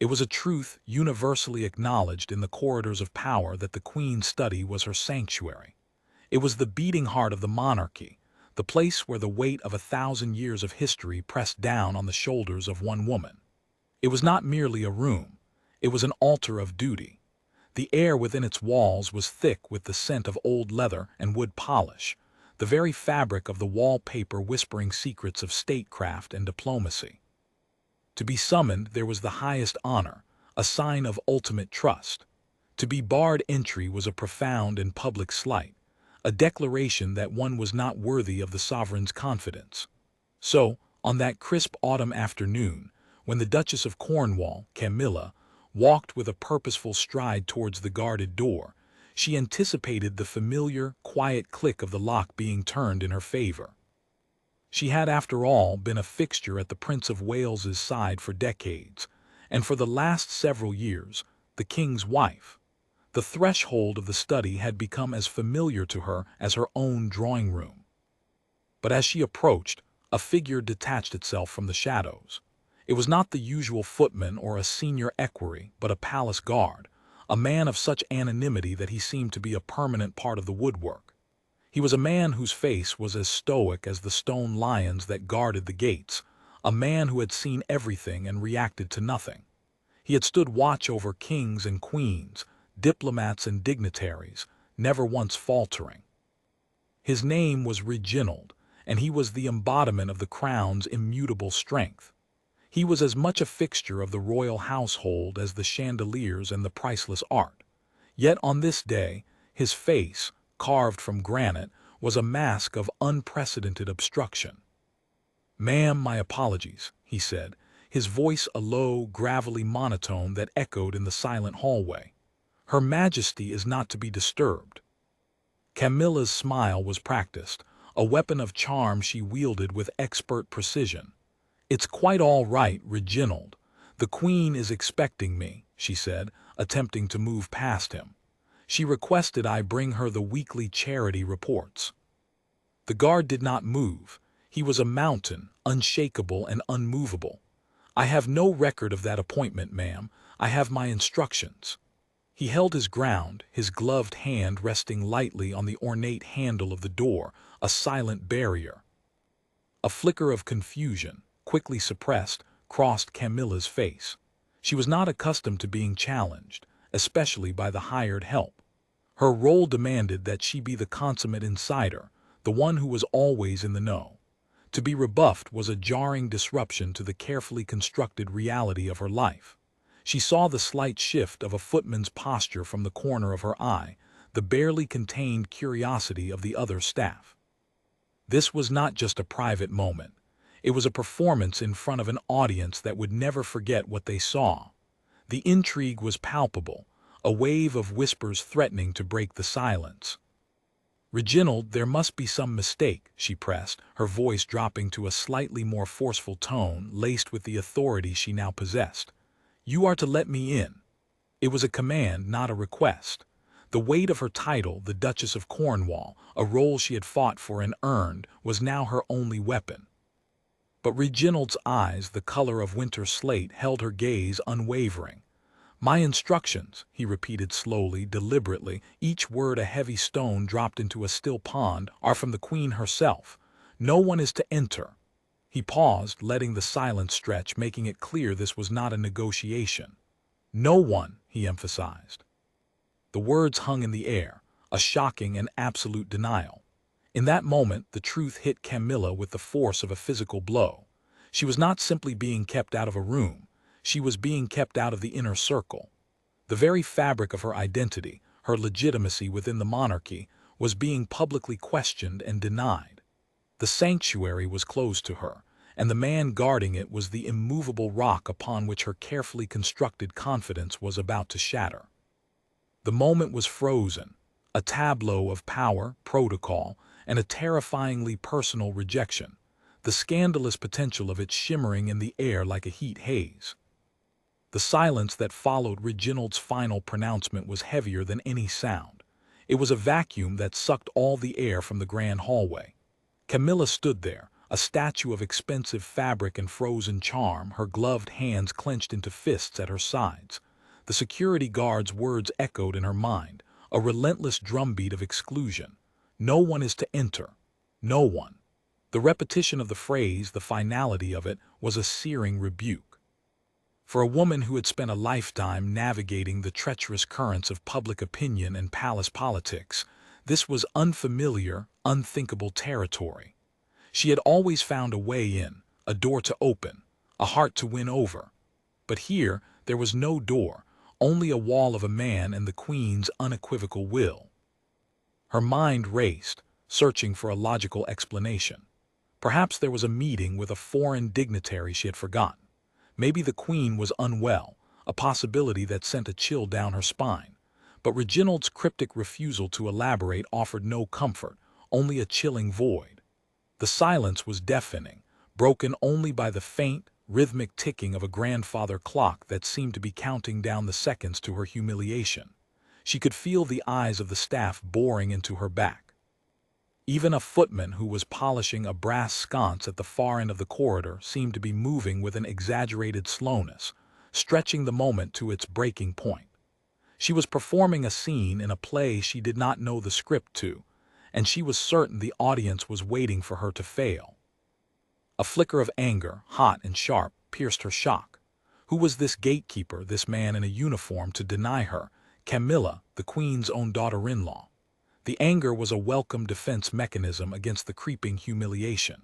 It was a truth universally acknowledged in the corridors of power that the Queen's study was her sanctuary. It was the beating heart of the monarchy, the place where the weight of 1,000 years of history pressed down on the shoulders of one woman. It was not merely a room, it was an altar of duty. The air within its walls was thick with the scent of old leather and wood polish, the very fabric of the wallpaper whispering secrets of statecraft and diplomacy. To be summoned there was the highest honor, a sign of ultimate trust. To be barred entry was a profound and public slight, a declaration that one was not worthy of the sovereign's confidence. So, on that crisp autumn afternoon, when the Duchess of Cornwall, Camilla, walked with a purposeful stride towards the guarded door, she anticipated the familiar, quiet click of the lock being turned in her favor. She had, after all, been a fixture at the Prince of Wales's side for decades, and for the last several years, the King's wife. The threshold of the study had become as familiar to her as her own drawing room. But as she approached, a figure detached itself from the shadows. It was not the usual footman or a senior equerry, but a palace guard, a man of such anonymity that he seemed to be a permanent part of the woodwork. He was a man whose face was as stoic as the stone lions that guarded the gates, a man who had seen everything and reacted to nothing. He had stood watch over kings and queens, diplomats and dignitaries, never once faltering. His name was Reginald, and he was the embodiment of the crown's immutable strength. He was as much a fixture of the royal household as the chandeliers and the priceless art. Yet on this day, his face, carved from granite, was a mask of unprecedented obstruction. "Ma'am, my apologies," he said, his voice a low, gravelly monotone that echoed in the silent hallway. "Her Majesty is not to be disturbed." Camilla's smile was practiced, a weapon of charm she wielded with expert precision. "It's quite all right, Reginald. The Queen is expecting me," she said, attempting to move past him. "She requested I bring her the weekly charity reports." The guard did not move. He was a mountain, unshakable and unmovable. "I have no record of that appointment, ma'am. I have my instructions." He held his ground, his gloved hand resting lightly on the ornate handle of the door, a silent barrier. A flicker of confusion, quickly suppressed, crossed Camilla's face. She was not accustomed to being challenged, especially by the hired help. Her role demanded that she be the consummate insider, the one who was always in the know. To be rebuffed was a jarring disruption to the carefully constructed reality of her life. She saw the slight shift of a footman's posture from the corner of her eye, the barely contained curiosity of the other staff. This was not just a private moment. It was a performance in front of an audience that would never forget what they saw. The intrigue was palpable, a wave of whispers threatening to break the silence. "Reginald, there must be some mistake," she pressed, her voice dropping to a slightly more forceful tone laced with the authority she now possessed. "You are to let me in." It was a command, not a request. The weight of her title, the Duchess of Cornwall, a role she had fought for and earned, was now her only weapon. But Reginald's eyes, the color of winter slate, held her gaze unwavering. "My instructions," he repeated slowly, deliberately, each word a heavy stone dropped into a still pond, "are from the Queen herself. No one is to enter." He paused, letting the silence stretch, making it clear this was not a negotiation. "No one," he emphasized. The words hung in the air, a shocking and absolute denial. In that moment, the truth hit Camilla with the force of a physical blow. She was not simply being kept out of a room. She was being kept out of the inner circle. The very fabric of her identity, her legitimacy within the monarchy, was being publicly questioned and denied. The sanctuary was closed to her, and the man guarding it was the immovable rock upon which her carefully constructed confidence was about to shatter. The moment was frozen, a tableau of power, protocol, and a terrifyingly personal rejection, the scandalous potential of it shimmering in the air like a heat haze. The silence that followed Reginald's final pronouncement was heavier than any sound. It was a vacuum that sucked all the air from the grand hallway. Camilla stood there, a statue of expensive fabric and frozen charm, her gloved hands clenched into fists at her sides. The security guard's words echoed in her mind, a relentless drumbeat of exclusion. No one is to enter. No one. The repetition of the phrase, the finality of it, was a searing rebuke. For a woman who had spent a lifetime navigating the treacherous currents of public opinion and palace politics, this was unfamiliar, unthinkable territory. She had always found a way in, a door to open, a heart to win over. But here there was no door, only a wall of a man and the Queen's unequivocal will. Her mind raced, searching for a logical explanation. Perhaps there was a meeting with a foreign dignitary she had forgotten. Maybe the Queen was unwell, a possibility that sent a chill down her spine. But Reginald's cryptic refusal to elaborate offered no comfort, only a chilling void. The silence was deafening, broken only by the faint, rhythmic ticking of a grandfather clock that seemed to be counting down the seconds to her humiliation. She could feel the eyes of the staff boring into her back. Even a footman who was polishing a brass sconce at the far end of the corridor seemed to be moving with an exaggerated slowness, stretching the moment to its breaking point. She was performing a scene in a play she did not know the script to, and she was certain the audience was waiting for her to fail. A flicker of anger, hot and sharp, pierced her shock. Who was this gatekeeper, this man in a uniform, to deny her, Camilla, the Queen's own daughter-in-law? The anger was a welcome defense mechanism against the creeping humiliation.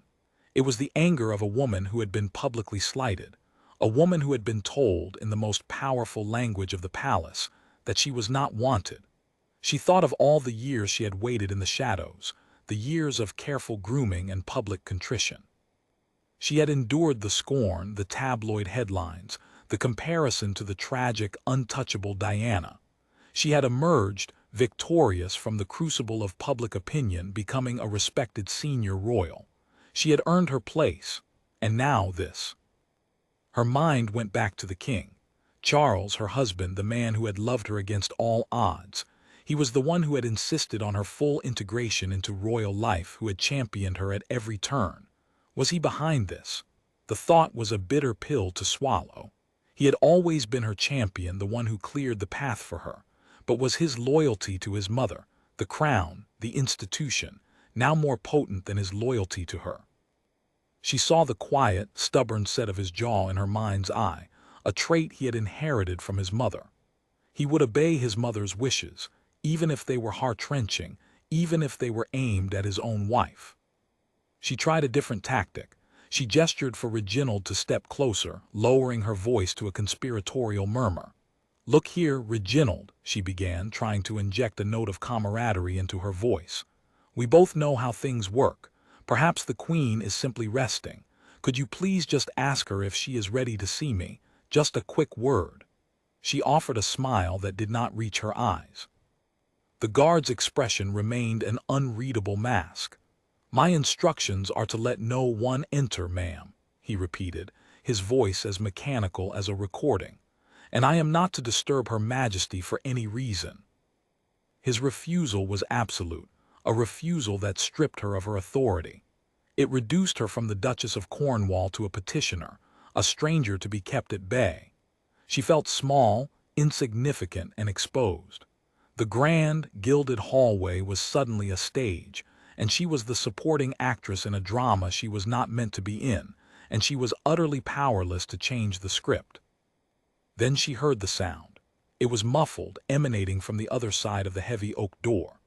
It was the anger of a woman who had been publicly slighted, a woman who had been told, in the most powerful language of the palace, that she was not wanted. She thought of all the years she had waited in the shadows, the years of careful grooming and public contrition. She had endured the scorn, the tabloid headlines, the comparison to the tragic, untouchable Diana. She had emerged victorious from the crucible of public opinion, becoming a respected senior royal. She had earned her place, and now this. Her mind went back to the king. Charles, her husband, the man who had loved her against all odds. He was the one who had insisted on her full integration into royal life, who had championed her at every turn. Was he behind this? The thought was a bitter pill to swallow. He had always been her champion, the one who cleared the path for her. But was his loyalty to his mother, the crown, the institution, now more potent than his loyalty to her? She saw the quiet, stubborn set of his jaw in her mind's eye, a trait he had inherited from his mother. He would obey his mother's wishes, even if they were heart-wrenching, even if they were aimed at his own wife. She tried a different tactic. She gestured for Reginald to step closer, lowering her voice to a conspiratorial murmur. "Look here, Reginald," she began, trying to inject a note of camaraderie into her voice. "We both know how things work. Perhaps the Queen is simply resting. Could you please just ask her if she is ready to see me? Just a quick word." She offered a smile that did not reach her eyes. The guard's expression remained an unreadable mask. "My instructions are to let no one enter, ma'am," he repeated, his voice as mechanical as a recording. "And I am not to disturb Her Majesty for any reason." His refusal was absolute, a refusal that stripped her of her authority. It reduced her from the Duchess of Cornwall to a petitioner, a stranger to be kept at bay. She felt small, insignificant, and exposed. The grand, gilded hallway was suddenly a stage, and she was the supporting actress in a drama she was not meant to be in, and she was utterly powerless to change the script. Then she heard the sound. It was muffled, emanating from the other side of the heavy oak door.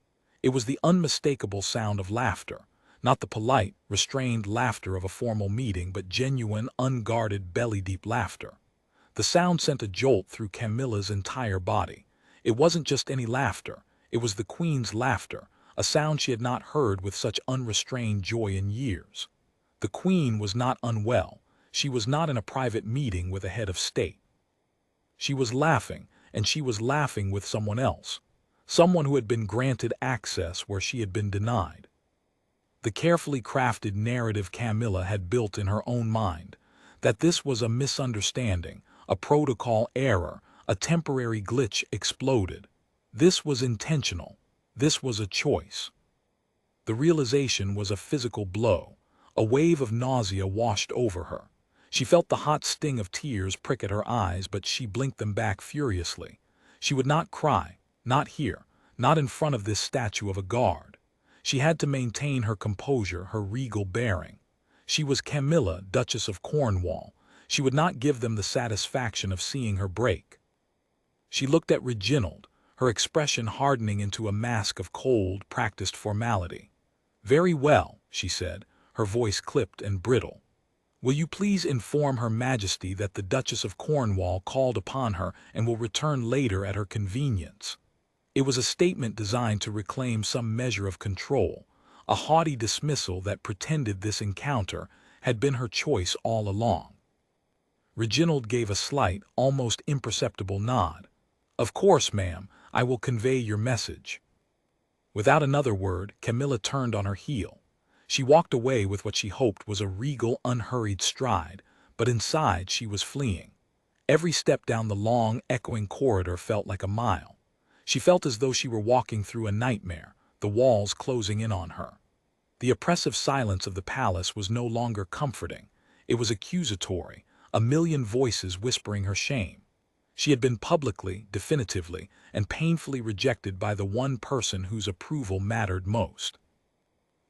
It was the unmistakable sound of laughter, not the polite, restrained laughter of a formal meeting, but genuine, unguarded, belly-deep laughter. The sound sent a jolt through Camilla's entire body. It wasn't just any laughter. It was the Queen's laughter, a sound she had not heard with such unrestrained joy in years. The Queen was not unwell. She was not in a private meeting with a head of state. She was laughing, and she was laughing with someone else, someone who had been granted access where she had been denied. The carefully crafted narrative Camilla had built in her own mind, that this was a misunderstanding, a protocol error, a temporary glitch, exploded. This was intentional. This was a choice. The realization was a physical blow, A wave of nausea washed over her. She felt the hot sting of tears prick at her eyes, but she blinked them back furiously. She would not cry, not here, not in front of this statue of a guard. She had to maintain her composure, her regal bearing. She was Camilla, Duchess of Cornwall. She would not give them the satisfaction of seeing her break. She looked at Reginald, her expression hardening into a mask of cold, practiced formality. "Very well," she said, her voice clipped and brittle. "Will you please inform Her Majesty that the Duchess of Cornwall called upon her and will return later at her convenience?" It was a statement designed to reclaim some measure of control, a haughty dismissal that pretended this encounter had been her choice all along. Reginald gave a slight, almost imperceptible nod. "Of course, ma'am, I will convey your message." Without another word, Camilla turned on her heel. She walked away with what she hoped was a regal, unhurried stride, but inside she was fleeing. Every step down the long, echoing corridor felt like a mile. She felt as though she were walking through a nightmare, the walls closing in on her. The oppressive silence of the palace was no longer comforting. It was accusatory, a million voices whispering her shame. She had been publicly, definitively, and painfully rejected by the one person whose approval mattered most.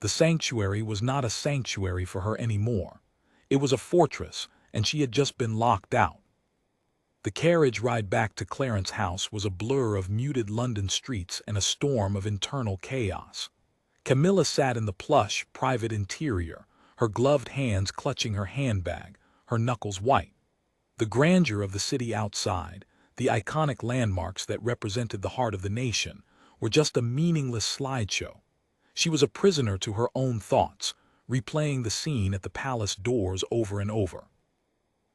The sanctuary was not a sanctuary for her anymore. It was a fortress, and she had just been locked out. The carriage ride back to Clarence House was a blur of muted London streets and a storm of internal chaos. Camilla sat in the plush, private interior, her gloved hands clutching her handbag, her knuckles white. The grandeur of the city outside, the iconic landmarks that represented the heart of the nation, were just a meaningless slideshow. She was a prisoner to her own thoughts, replaying the scene at the palace doors over and over.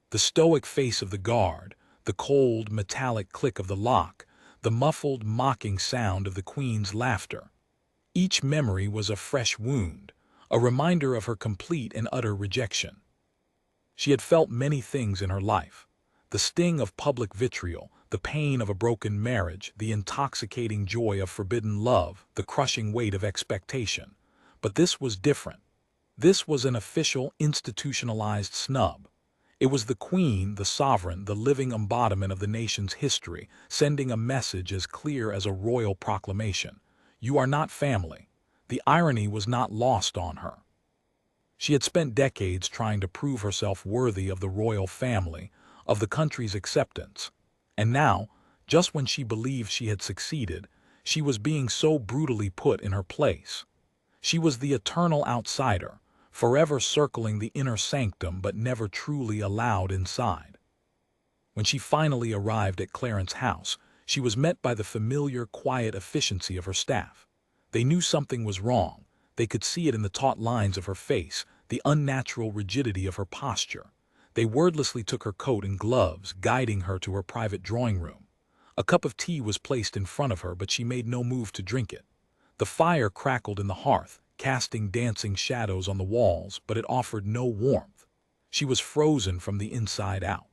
The stoic face of the guard, the cold, metallic click of the lock, the muffled, mocking sound of the Queen's laughter. Each memory was a fresh wound, a reminder of her complete and utter rejection. She had felt many things in her life: the sting of public vitriol, the pain of a broken marriage, the intoxicating joy of forbidden love, the crushing weight of expectation. But this was different. This was an official, institutionalized snub. It was the Queen, the sovereign, the living embodiment of the nation's history, sending a message as clear as a royal proclamation. You are not family. The irony was not lost on her. She had spent decades trying to prove herself worthy of the royal family, of the country's acceptance. And now, just when she believed she had succeeded, she was being so brutally put in her place. She was the eternal outsider, forever circling the inner sanctum but never truly allowed inside. When she finally arrived at Clarence House, she was met by the familiar, quiet efficiency of her staff. They knew something was wrong. They could see it in the taut lines of her face, the unnatural rigidity of her posture. They wordlessly took her coat and gloves, guiding her to her private drawing room. A cup of tea was placed in front of her, but she made no move to drink it. The fire crackled in the hearth, casting dancing shadows on the walls, but it offered no warmth. She was frozen from the inside out.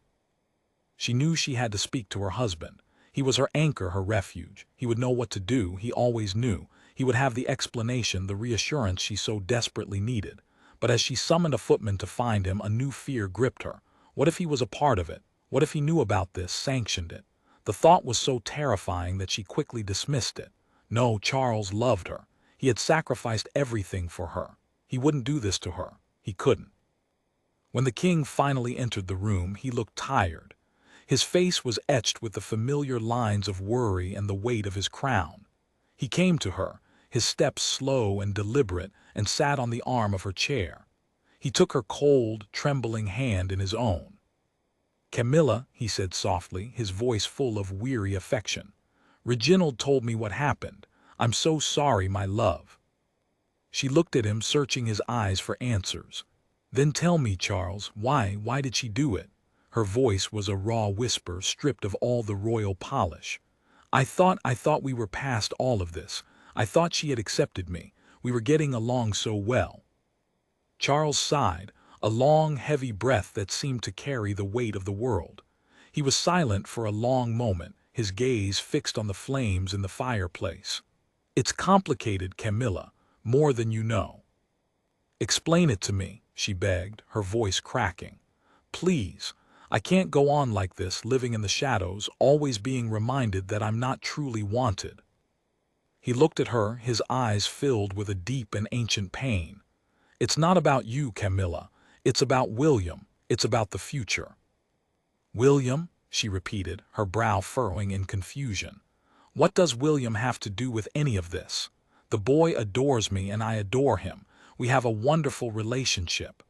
She knew she had to speak to her husband. He was her anchor, her refuge. He would know what to do. He always knew. He would have the explanation, the reassurance she so desperately needed. But as she summoned a footman to find him, a new fear gripped her. What if he was a part of it? What if he knew about this, sanctioned it? The thought was so terrifying that she quickly dismissed it. No, Charles loved her. He had sacrificed everything for her. He wouldn't do this to her. He couldn't. When the king finally entered the room, he looked tired. His face was etched with the familiar lines of worry and the weight of his crown. He came to her, his steps slow and deliberate, and sat on the arm of her chair. He took her cold, trembling hand in his own. "Camilla," he said softly, his voice full of weary affection. "Reginald told me what happened. I'm so sorry, my love." She looked at him, searching his eyes for answers. "Then tell me, Charles, why did she do it?" Her voice was a raw whisper, stripped of all the royal polish. I thought we were past all of this. I thought she had accepted me. We were getting along so well." Charles sighed, a long, heavy breath that seemed to carry the weight of the world. He was silent for a long moment, his gaze fixed on the flames in the fireplace. "It's complicated, Camilla, more than you know." "Explain it to me," she begged, her voice cracking. Please, I can't go on like this, living in the shadows, always being reminded that I'm not truly wanted. He looked at her, his eyes filled with a deep and ancient pain. It's not about you, Camilla. It's about William. It's about the future. William, she repeated, her brow furrowing in confusion. What does William have to do with any of this? The boy adores me and I adore him. We have a wonderful relationship.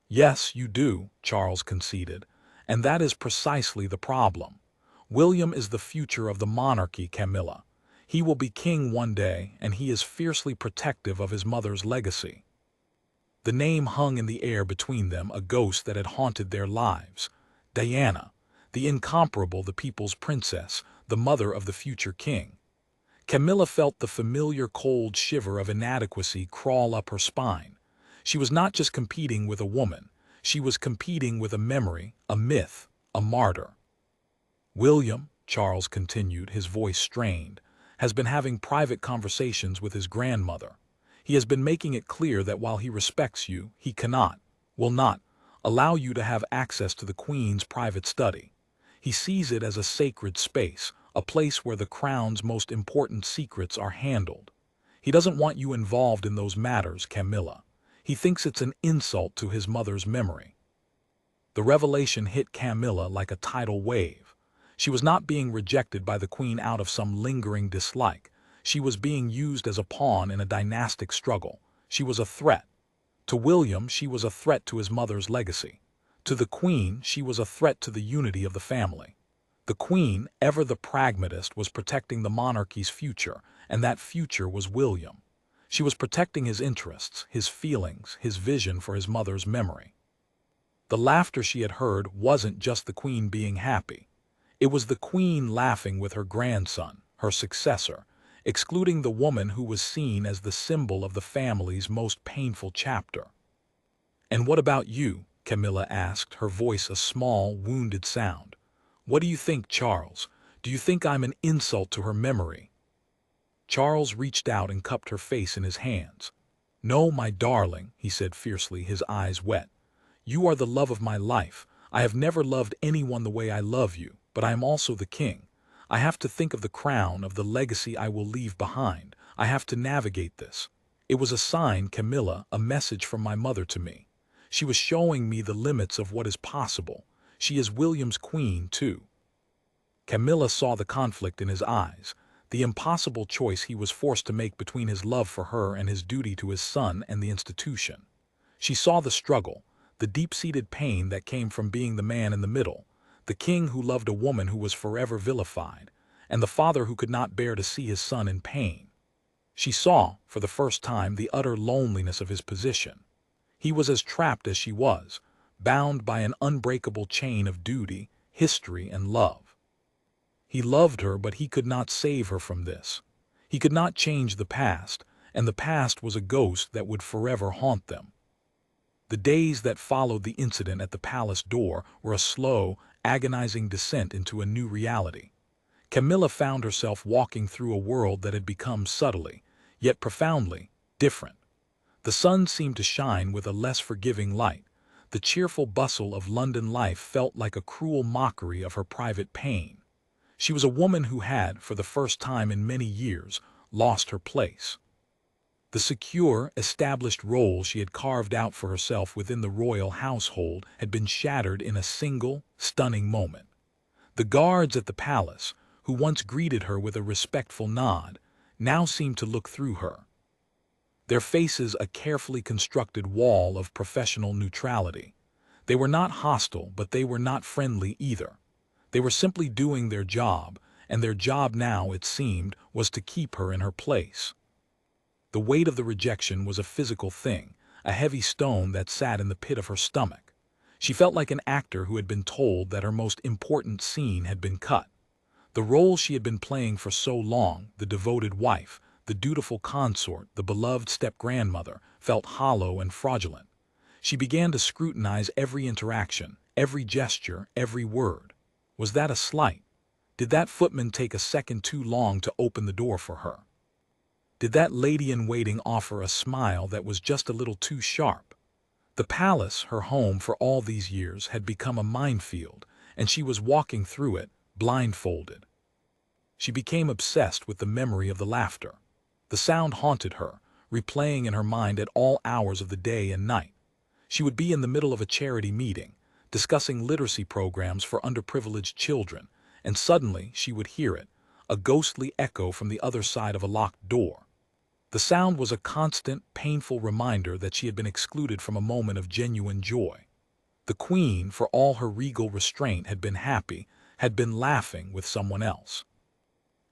Yes, you do, Charles conceded, and that is precisely the problem. William is the future of the monarchy, Camilla. He will be king one day, and he is fiercely protective of his mother's legacy. The name hung in the air between them, a ghost that had haunted their lives. Diana, the incomparable, the people's princess, the mother of the future king. Camilla felt the familiar cold shiver of inadequacy crawl up her spine. She was not just competing with a woman, she was competing with a memory, a myth, a martyr. William, Charles continued, his voice strained, has been having private conversations with his grandmother. He has been making it clear that while he respects you, he cannot, will not, allow you to have access to the Queen's private study. He sees it as a sacred space, a place where the crown's most important secrets are handled. He doesn't want you involved in those matters, Camilla. He thinks it's an insult to his mother's memory. The revelation hit Camilla like a tidal wave. She was not being rejected by the Queen out of some lingering dislike. She was being used as a pawn in a dynastic struggle. She was a threat. To William, she was a threat to his mother's legacy. To the Queen, she was a threat to the unity of the family. The Queen, ever the pragmatist, was protecting the monarchy's future, and that future was William. She was protecting his interests, his feelings, his vision for his mother's memory. The laughter she had heard wasn't just the Queen being happy. It was the Queen laughing with her grandson, her successor, excluding the woman who was seen as the symbol of the family's most painful chapter. "And what about you?" Camilla asked, her voice a small, wounded sound. "What do you think, Charles? Do you think I'm an insult to her memory?" Charles reached out and cupped her face in his hands. "No, my darling," he said fiercely, his eyes wet. "You are the love of my life. I have never loved anyone the way I love you, but I am also the king. I have to think of the crown, of the legacy I will leave behind. I have to navigate this. It was a sign, Camilla, a message from my mother to me. She was showing me the limits of what is possible. She is William's queen, too." Camilla saw the conflict in his eyes, the impossible choice he was forced to make between his love for her and his duty to his son and the institution. She saw the struggle, the deep-seated pain that came from being the man in the middle, the king who loved a woman who was forever vilified, and the father who could not bear to see his son in pain. She saw, for the first time, the utter loneliness of his position. He was as trapped as she was, bound by an unbreakable chain of duty, history, and love. He loved her, but he could not save her from this. He could not change the past, and the past was a ghost that would forever haunt them. The days that followed the incident at the palace door were a slow, agonizing descent into a new reality. Camilla found herself walking through a world that had become subtly, yet profoundly, different. The sun seemed to shine with a less forgiving light. The cheerful bustle of London life felt like a cruel mockery of her private pain. She was a woman who had, for the first time in many years, lost her place. The secure, established role she had carved out for herself within the royal household had been shattered in a single, stunning moment. The guards at the palace, who once greeted her with a respectful nod, now seemed to look through her. Their faces a carefully constructed wall of professional neutrality. They were not hostile, but they were not friendly either. They were simply doing their job, and their job now, it seemed, was to keep her in her place. The weight of the rejection was a physical thing, a heavy stone that sat in the pit of her stomach. She felt like an actor who had been told that her most important scene had been cut. The role she had been playing for so long, the devoted wife, the dutiful consort, the beloved step-grandmother, felt hollow and fraudulent. She began to scrutinize every interaction, every gesture, every word. Was that a slight? Did that footman take a second too long to open the door for her? Did that lady-in-waiting offer a smile that was just a little too sharp? The palace, her home for all these years, had become a minefield, and she was walking through it, blindfolded. She became obsessed with the memory of the laughter. The sound haunted her, replaying in her mind at all hours of the day and night. She would be in the middle of a charity meeting, discussing literacy programs for underprivileged children, and suddenly she would hear it, a ghostly echo from the other side of a locked door. The sound was a constant, painful reminder that she had been excluded from a moment of genuine joy. The queen, for all her regal restraint, had been happy, had been laughing with someone else.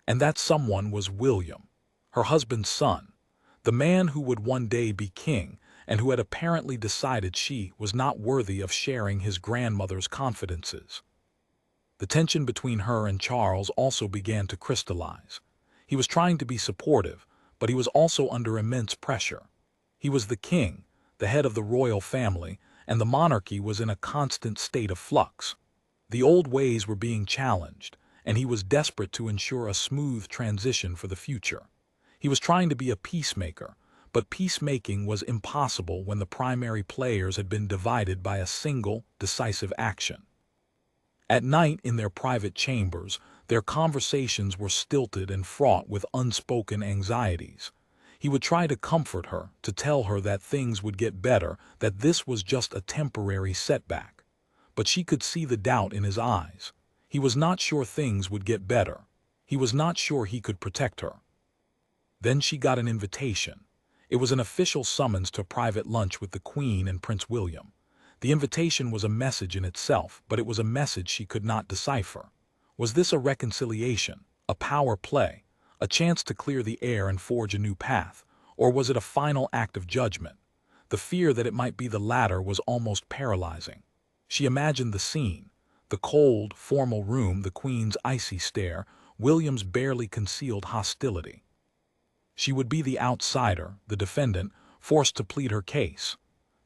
And that someone was William, her husband's son, the man who would one day be king and who had apparently decided she was not worthy of sharing his grandmother's confidences. The tension between her and Charles also began to crystallize. He was trying to be supportive, but he was also under immense pressure. He was the king, the head of the royal family, and the monarchy was in a constant state of flux. The old ways were being challenged, and he was desperate to ensure a smooth transition for the future. He was trying to be a peacemaker, but peacemaking was impossible when the primary players had been divided by a single, decisive action. At night, in their private chambers, their conversations were stilted and fraught with unspoken anxieties. He would try to comfort her, to tell her that things would get better, that this was just a temporary setback. But she could see the doubt in his eyes. He was not sure things would get better. He was not sure he could protect her. Then she got an invitation. It was an official summons to a private lunch with the Queen and Prince William. The invitation was a message in itself, but it was a message she could not decipher. Was this a reconciliation, a power play, a chance to clear the air and forge a new path, or was it a final act of judgment? The fear that it might be the latter was almost paralyzing. She imagined the scene, the cold, formal room, the Queen's icy stare, William's barely concealed hostility. She would be the outsider, the defendant, forced to plead her case.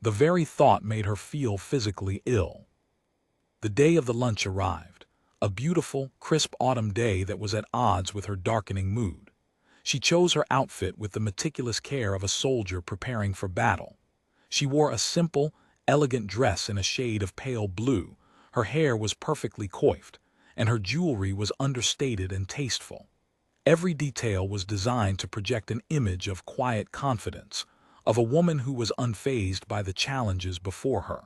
The very thought made her feel physically ill. The day of the lunch arrived, a beautiful, crisp autumn day that was at odds with her darkening mood. She chose her outfit with the meticulous care of a soldier preparing for battle. She wore a simple, elegant dress in a shade of pale blue. Her hair was perfectly coiffed, and her jewelry was understated and tasteful. Every detail was designed to project an image of quiet confidence, of a woman who was unfazed by the challenges before her.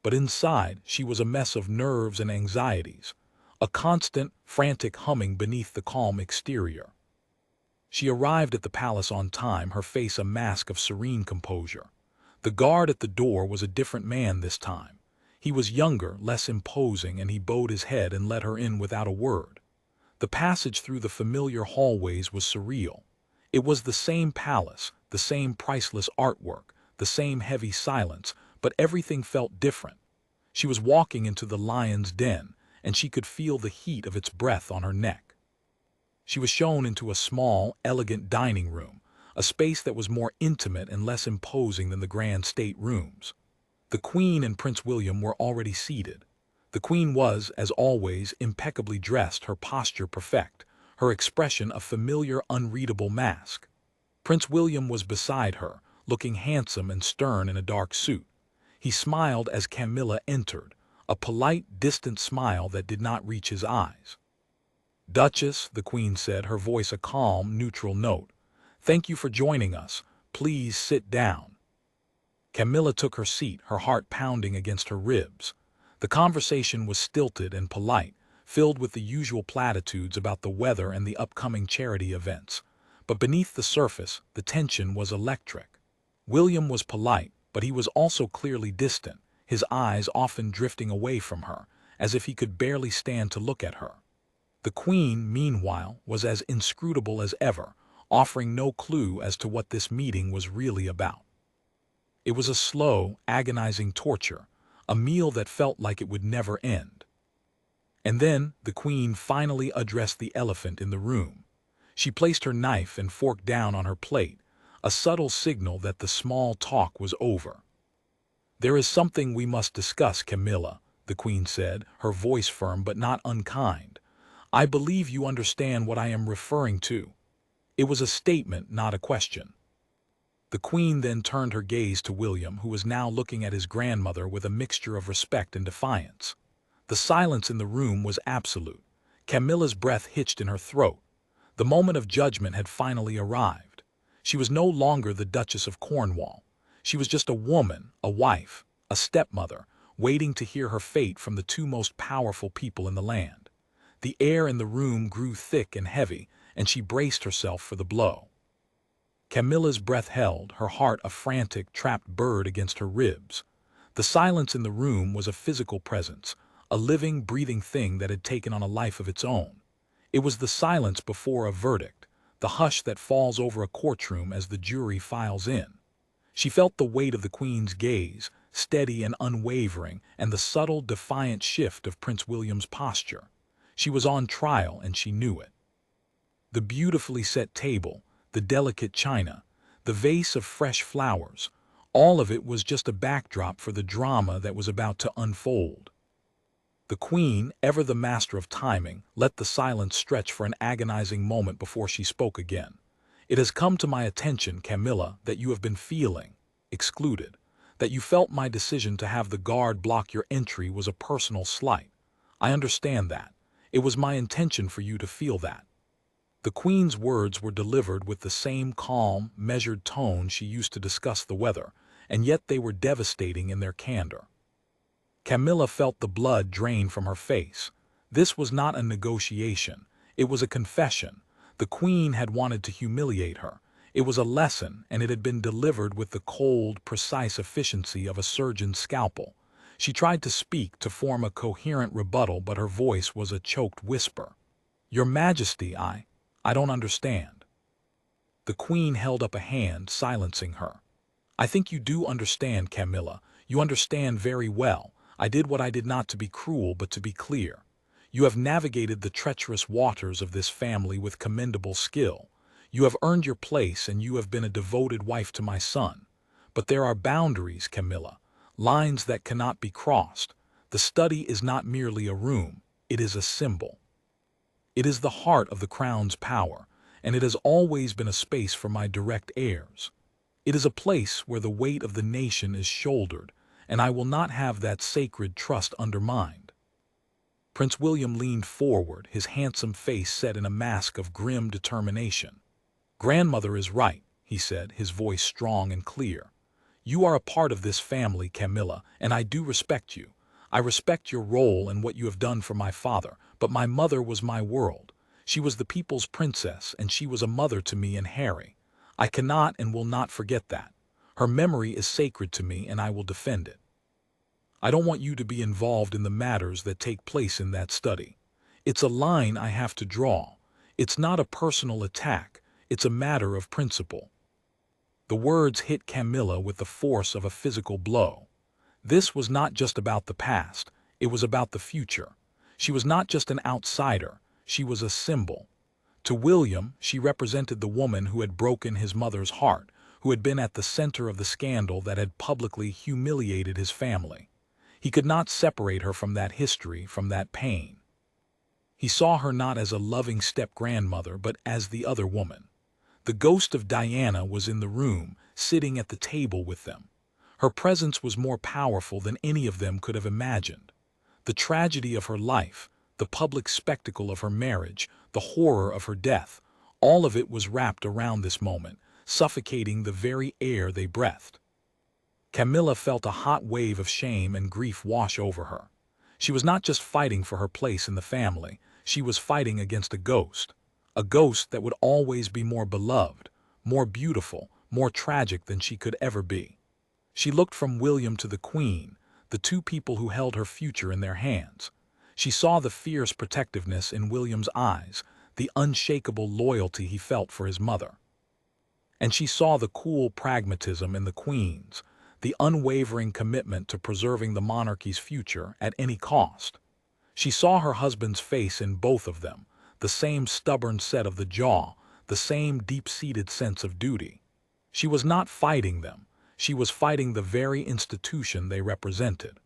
But inside, she was a mess of nerves and anxieties, a constant, frantic humming beneath the calm exterior. She arrived at the palace on time, her face a mask of serene composure. The guard at the door was a different man this time. He was younger, less imposing, and he bowed his head and let her in without a word. The passage through the familiar hallways was surreal. It was the same palace, the same priceless artwork, the same heavy silence, but everything felt different. She was walking into the lion's den, and she could feel the heat of its breath on her neck. She was shown into a small, elegant dining room, a space that was more intimate and less imposing than the grand state rooms. The Queen and Prince William were already seated. The Queen was, as always, impeccably dressed, her posture perfect, her expression a familiar, unreadable mask. Prince William was beside her, looking handsome and stern in a dark suit. He smiled as Camilla entered, a polite, distant smile that did not reach his eyes. "Duchess," the Queen said, her voice a calm, neutral note, "thank you for joining us. Please sit down." Camilla took her seat, her heart pounding against her ribs. The conversation was stilted and polite, filled with the usual platitudes about the weather and the upcoming charity events. But beneath the surface, the tension was electric. William was polite, but he was also clearly distant, his eyes often drifting away from her, as if he could barely stand to look at her. The Queen, meanwhile, was as inscrutable as ever, offering no clue as to what this meeting was really about. It was a slow, agonizing torture, a meal that felt like it would never end. And then the Queen finally addressed the elephant in the room. She placed her knife and fork down on her plate, a subtle signal that the small talk was over. "There is something we must discuss, Camilla," the Queen said, her voice firm but not unkind. "I believe you understand what I am referring to." It was a statement, not a question. The queen then turned her gaze to William, who was now looking at his grandmother with a mixture of respect and defiance. The silence in the room was absolute. Camilla's breath hitched in her throat. The moment of judgment had finally arrived. She was no longer the Duchess of Cornwall. She was just a woman, a wife, a stepmother, waiting to hear her fate from the two most powerful people in the land. The air in the room grew thick and heavy, and she braced herself for the blow. Camilla's breath held, her heart a frantic, trapped bird against her ribs. The silence in the room was a physical presence, a living, breathing thing that had taken on a life of its own. It was the silence before a verdict, the hush that falls over a courtroom as the jury files in. She felt the weight of the Queen's gaze, steady and unwavering, and the subtle, defiant shift of Prince William's posture. She was on trial, and she knew it. The beautifully set table, the delicate china, the vase of fresh flowers, all of it was just a backdrop for the drama that was about to unfold. The Queen, ever the master of timing, let the silence stretch for an agonizing moment before she spoke again. "It has come to my attention, Camilla, that you have been feeling excluded, that you felt my decision to have the guard block your entry was a personal slight. I understand that. It was my intention for you to feel that." The Queen's words were delivered with the same calm, measured tone she used to discuss the weather, and yet they were devastating in their candor. Camilla felt the blood drain from her face. This was not a negotiation. It was a confession. The Queen had wanted to humiliate her. It was a lesson, and it had been delivered with the cold, precise efficiency of a surgeon's scalpel. She tried to speak, to form a coherent rebuttal, but her voice was a choked whisper. "Your Majesty, I don't understand." The Queen held up a hand, silencing her. "I think you do understand, Camilla. You understand very well. I did what I did not to be cruel, but to be clear. You have navigated the treacherous waters of this family with commendable skill. You have earned your place, and you have been a devoted wife to my son. But there are boundaries, Camilla, lines that cannot be crossed. The study is not merely a room, it is a symbol. It is the heart of the crown's power, and it has always been a space for my direct heirs. It is a place where the weight of the nation is shouldered, and I will not have that sacred trust undermined." Prince William leaned forward, his handsome face set in a mask of grim determination. "Grandmother is right," he said, his voice strong and clear. "You are a part of this family, Camilla, and I do respect you. I respect your role and what you have done for my father, but my mother was my world. She was the people's princess, and she was a mother to me and Harry. I cannot and will not forget that. Her memory is sacred to me, and I will defend it. I don't want you to be involved in the matters that take place in that study. It's a line I have to draw. It's not a personal attack. It's a matter of principle." The words hit Camilla with the force of a physical blow. This was not just about the past. It was about the future. She was not just an outsider. She was a symbol. To William, she represented the woman who had broken his mother's heart, who had been at the center of the scandal that had publicly humiliated his family. He could not separate her from that history, from that pain. He saw her not as a loving step-grandmother, but as the other woman. The ghost of Diana was in the room, sitting at the table with them. Her presence was more powerful than any of them could have imagined. The tragedy of her life, the public spectacle of her marriage, the horror of her death, all of it was wrapped around this moment, suffocating the very air they breathed. Camilla felt a hot wave of shame and grief wash over her. She was not just fighting for her place in the family, she was fighting against a ghost that would always be more beloved, more beautiful, more tragic than she could ever be. She looked from William to the Queen, the two people who held her future in their hands. She saw the fierce protectiveness in William's eyes, the unshakable loyalty he felt for his mother. And she saw the cool pragmatism in the Queen's, the unwavering commitment to preserving the monarchy's future at any cost. She saw her husband's face in both of them, the same stubborn set of the jaw, the same deep-seated sense of duty. She was not fighting them, she was fighting the very institution they represented.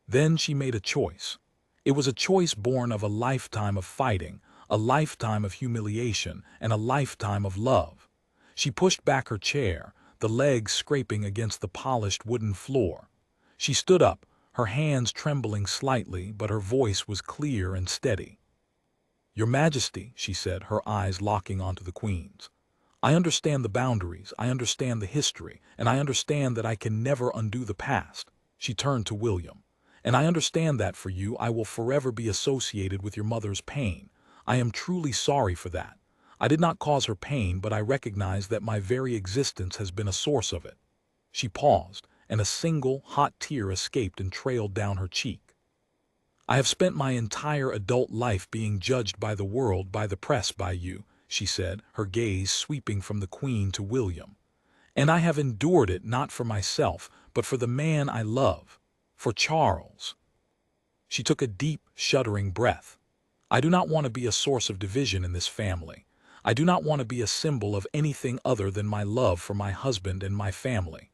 Then she made a choice. It was a choice born of a lifetime of fighting, a lifetime of humiliation, and a lifetime of love. She pushed back her chair, the legs scraping against the polished wooden floor. She stood up, her hands trembling slightly, but her voice was clear and steady. "Your Majesty," she said, her eyes locking onto the Queen's. "I understand the boundaries, I understand the history, and I understand that I can never undo the past." She turned to William. "And I understand that for you I will forever be associated with your mother's pain. I am truly sorry for that. I did not cause her pain, but I recognize that my very existence has been a source of it." She paused, and a single, hot tear escaped and trailed down her cheek. "I have spent my entire adult life being judged by the world, by the press, by you," she said, her gaze sweeping from the Queen to William. "And I have endured it not for myself, but for the man I love, for Charles." She took a deep, shuddering breath. "I do not want to be a source of division in this family. I do not want to be a symbol of anything other than my love for my husband and my family.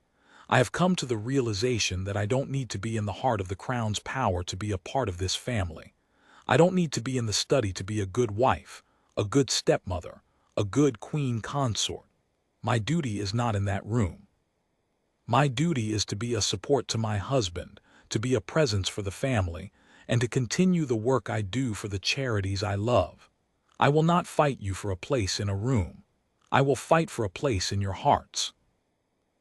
I have come to the realization that I don't need to be in the heart of the crown's power to be a part of this family. I don't need to be in the study to be a good wife, a good stepmother, a good queen consort. My duty is not in that room. My duty is to be a support to my husband, to be a presence for the family, and to continue the work I do for the charities I love. I will not fight you for a place in a room. I will fight for a place in your hearts."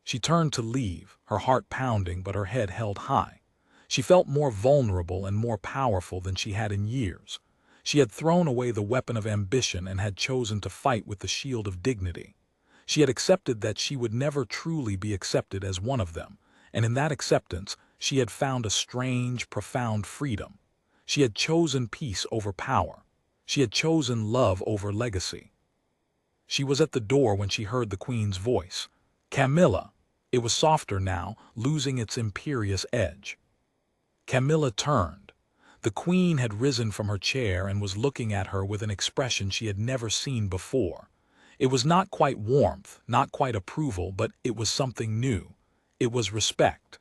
She turned to leave, her heart pounding but her head held high. She felt more vulnerable and more powerful than she had in years. She had thrown away the weapon of ambition and had chosen to fight with the shield of dignity. She had accepted that she would never truly be accepted as one of them, and in that acceptance she had found a strange, profound freedom. She had chosen peace over power. She had chosen love over legacy. She was at the door when she heard the Queen's voice. "Camilla." It was softer now, losing its imperious edge. Camilla turned. The Queen had risen from her chair and was looking at her with an expression she had never seen before. It was not quite warmth, not quite approval, but it was something new. It was respect.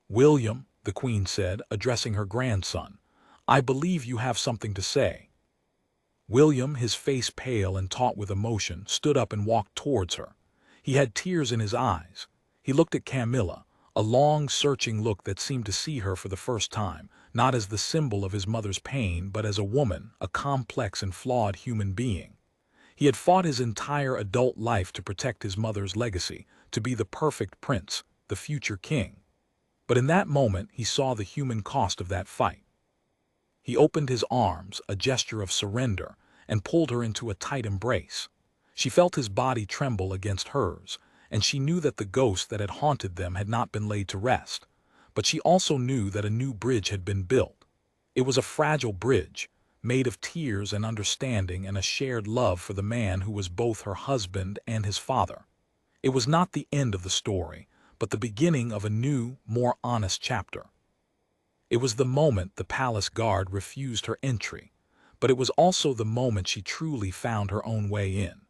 "William," the Queen said, addressing her grandson, "I believe you have something to say." William, his face pale and taut with emotion, stood up and walked towards her. He had tears in his eyes. He looked at Camilla, a long, searching look that seemed to see her for the first time, not as the symbol of his mother's pain, but as a woman, a complex and flawed human being. He had fought his entire adult life to protect his mother's legacy, to be the perfect prince, the future king. But in that moment, he saw the human cost of that fight. He opened his arms, a gesture of surrender, and pulled her into a tight embrace. She felt his body tremble against hers, and she knew that the ghost that had haunted them had not been laid to rest. But she also knew that a new bridge had been built. It was a fragile bridge, made of tears and understanding and a shared love for the man who was both her husband and his father. It was not the end of the story, but the beginning of a new, more honest chapter. It was the moment the palace guard refused her entry, but it was also the moment she truly found her own way in.